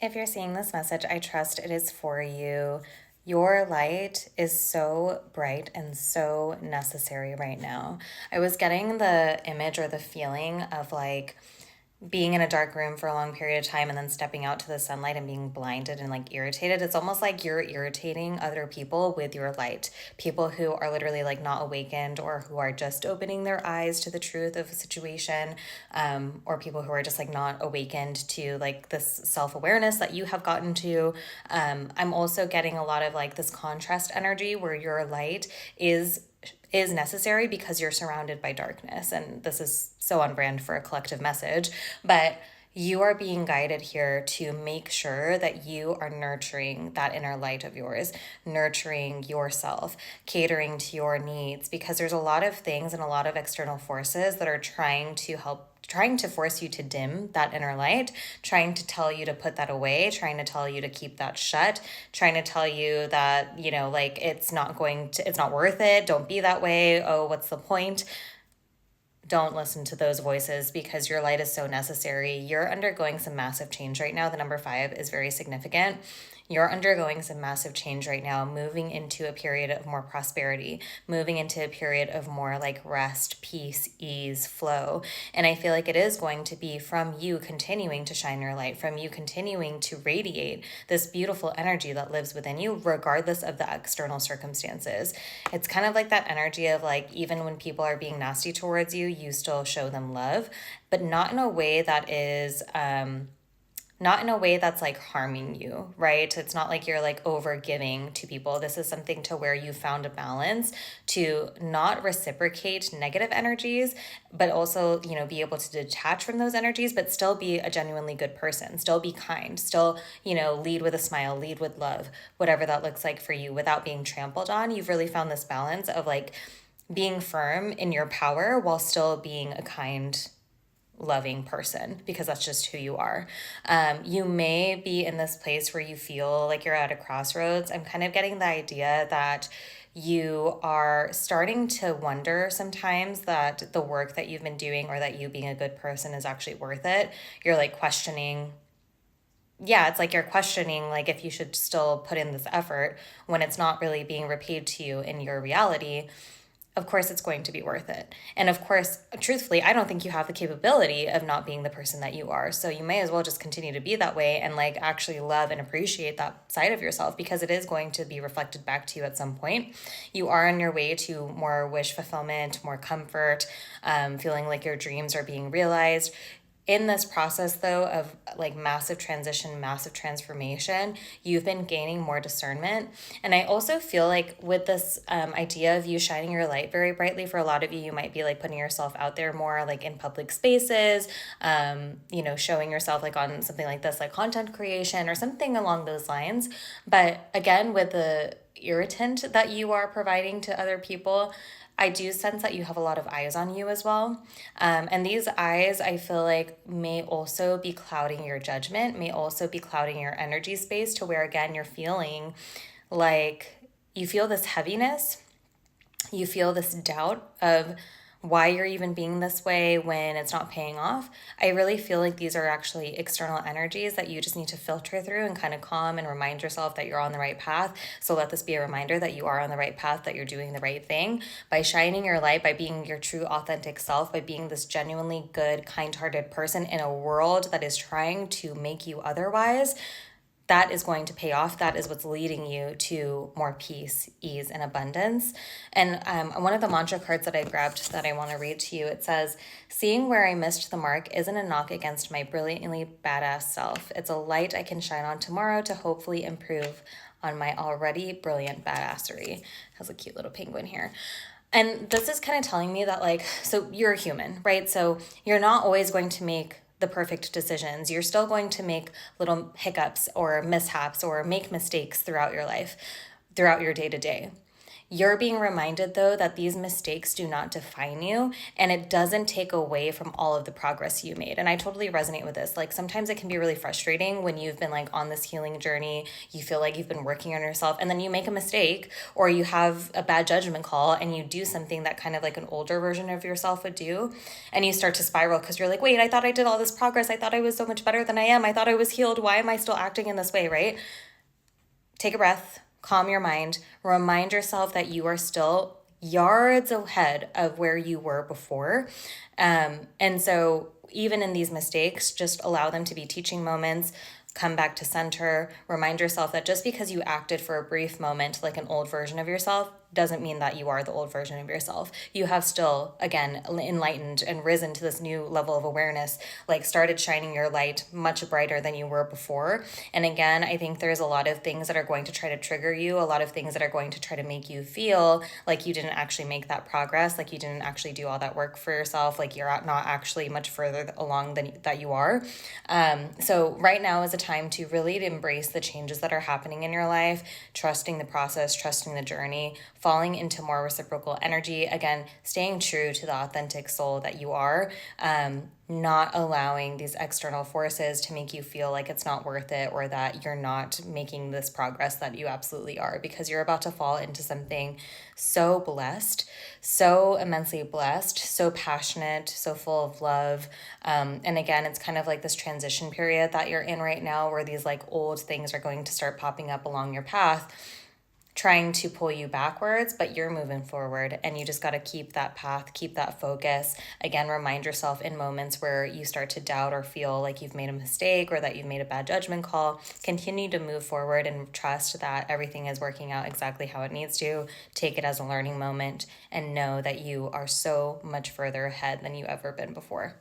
If you're seeing this message, I trust it is for you. Your light is so bright and so necessary right now. I was getting the image or the feeling of like being in a dark room for a long period of time and then stepping out to the sunlight and being blinded and like irritated. It's almost like you're irritating other people with your light. People who are literally like not awakened or who are just opening their eyes to the truth of a situation, or people who are just like not awakened to like this self-awareness that you have gotten to. I'm also getting a lot of like this contrast energy where your light is necessary because you're surrounded by darkness. And this is so on brand for a collective message, but you are being guided here to make sure that you are nurturing that inner light of yours, nurturing yourself, catering to your needs, because there's a lot of things and a lot of external forces that are trying to force you to dim that inner light, trying to tell you to put that away, trying to tell you to keep that shut, trying to tell you that, like it's not worth it. Don't be that way. Oh, what's the point? Don't listen to those voices because your light is so necessary. You're undergoing some massive change right now. The number 5 is very significant. You're undergoing some massive change right now, moving into a period of more prosperity, moving into a period of more like rest, peace, ease, flow. And I feel like it is going to be from you continuing to shine your light, from you continuing to radiate this beautiful energy that lives within you, regardless of the external circumstances. It's kind of like that energy of like, even when people are being nasty towards you, you still show them love, but not in a way that is, not in a way that's like harming you, right? It's not like you're like over giving to people. This is something to where you found a balance to not reciprocate negative energies, but also, be able to detach from those energies, but still be a genuinely good person, still be kind, still, lead with a smile, lead with love, whatever that looks like for you without being trampled on. You've really found this balance of like being firm in your power while still being a kind, loving person, because that's just who you are. You may be in this place where you feel like you're at a crossroads. I'm kind of getting the idea that you are starting to wonder sometimes that the work that you've been doing or that you being a good person is actually worth it. You're like questioning. Yeah, it's like you're questioning like if you should still put in this effort when it's not really being repaid to you in your reality. Of course it's going to be worth it. And of course, truthfully, I don't think you have the capability of not being the person that you are. So you may as well just continue to be that way and like actually love and appreciate that side of yourself, because it is going to be reflected back to you at some point. You are on your way to more wish fulfillment, more comfort, feeling like your dreams are being realized. In this process, though, of like massive transition, massive transformation, you've been gaining more discernment. And I also feel like with this idea of you shining your light very brightly, for a lot of you, you might be like putting yourself out there more like in public spaces, showing yourself like on something like this, like content creation or something along those lines. But again, with the irritant that you are providing to other people, I do sense that you have a lot of eyes on you as well. And these eyes, I feel like, may also be clouding your judgment, may also be clouding your energy space to where, again, you're feeling like you feel this heaviness, you feel this doubt of why you're even being this way when it's not paying off. I really feel like these are actually external energies that you just need to filter through and kind of calm and remind yourself that you're on the right path. So let this be a reminder that you are on the right path, that you're doing the right thing by shining your light, by being your true authentic self, by being this genuinely good, kind-hearted person in a world that is trying to make you otherwise. That is going to pay off. That is what's leading you to more peace, ease, and abundance. And one of the mantra cards that I grabbed that I want to read to you, it says, "Seeing where I missed the mark isn't a knock against my brilliantly badass self. It's a light I can shine on tomorrow to hopefully improve on my already brilliant badassery." Has a cute little penguin here. And this is kind of telling me that, like, so you're a human, right? So you're not always going to make the perfect decisions. You're still going to make little hiccups or mishaps or make mistakes throughout your life, throughout your day to day. You're being reminded, though, that these mistakes do not define you, and it doesn't take away from all of the progress you made. And I totally resonate with this. Like, sometimes it can be really frustrating when you've been like on this healing journey, you feel like you've been working on yourself, and then you make a mistake or you have a bad judgment call and you do something that kind of like an older version of yourself would do, and you start to spiral because you're like, wait, I thought I did all this progress. I thought I was so much better than I am. I thought I was healed. Why am I still acting in this way, right? Take a breath, calm your mind, remind yourself that you are still yards ahead of where you were before. And so, even in these mistakes, just allow them to be teaching moments. Come back to center. Remind yourself that just because you acted for a brief moment like an old version of yourself doesn't mean that you are the old version of yourself. You have still, again, enlightened and risen to this new level of awareness, like started shining your light much brighter than you were before. And again, I think there's a lot of things that are going to try to trigger you, a lot of things that are going to try to make you feel like you didn't actually make that progress, like you didn't actually do all that work for yourself, like you're not actually much further along than that you are. So right now is a time to really embrace the changes that are happening in your life, trusting the process, trusting the journey, falling into more reciprocal energy. Again, staying true to the authentic soul that you are, not allowing these external forces to make you feel like it's not worth it or that you're not making this progress that you absolutely are, because you're about to fall into something so blessed, so immensely blessed, so passionate, so full of love. And again, it's kind of like this transition period that you're in right now where these like old things are going to start popping up along your path, trying to pull you backwards, but you're moving forward, and you just got to keep that path, keep that focus. Again, remind yourself in moments where you start to doubt or feel like you've made a mistake or that you've made a bad judgment call, continue to move forward and trust that everything is working out exactly how it needs to. Take it as a learning moment and know that you are so much further ahead than you ever been before.